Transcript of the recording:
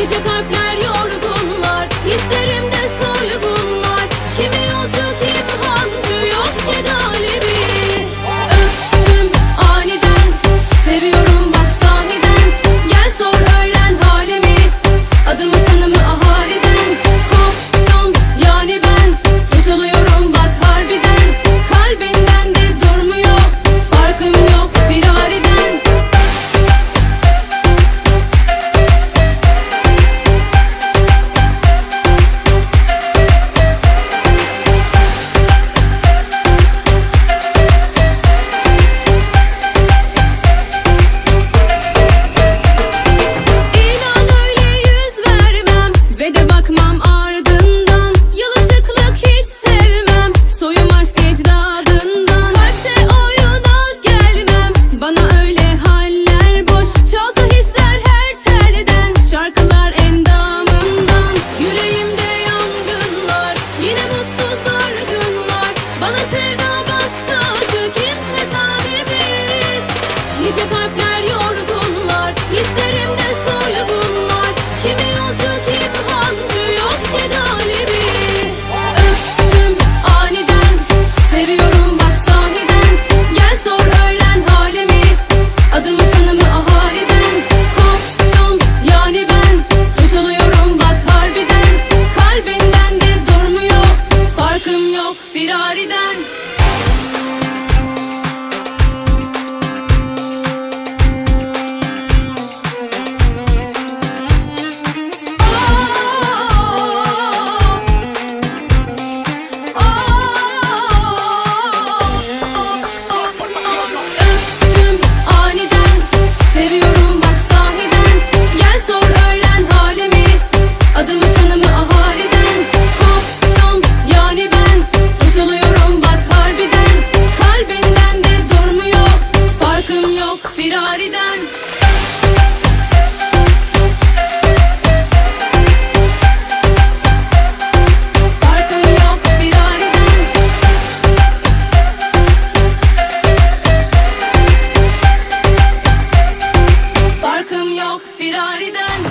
Nice kalpler yorgunlar, hislerimde soygunlar. Kimi yolcu kim hancı, yok tedavi. Öptüm aniden, seviyorum bak sahiden. Gel sor öğren halimi, adımı sanımı ahaliden. Koptum yani ben, tutuluyorum bak harbiden. Kalbin bende durmuyor, farkım yok firariden. Ve de bakmam ardından, yalışıklık hiç sevmem. Soyum aşk ecdadından, varsa oyuna gelmem. Bana öyle haller boş, çalsa hisler her telden. Şarkılar endamından, yüreğimde yangınlar. Yine mutsuz dargınlar, bana sevda baş tacı, kimse sahibi. Nice kalpler yorgunlar, hislerimde soygunlar. Kimi yolcu kim hancı, yok tedavi. Öptüm aniden, seviyorum bak sahiden. Gel sor öğren halimi, adımı sanımı ahaliden. Koptum yani ben, tutuluyorum bak harbiden. Kalbin bende durmuyor, farkım yok firariden. Öptüm aniden, seviyorum bak sahiden. Gel sor öğren halimi, adımı sanımı ahaliden. Koptum yani ben, tutuluyorum bak harbiden. Kalbin bende durmuyor, farkım yok firariden. Farkım yok firariden. Farkım yok firariden.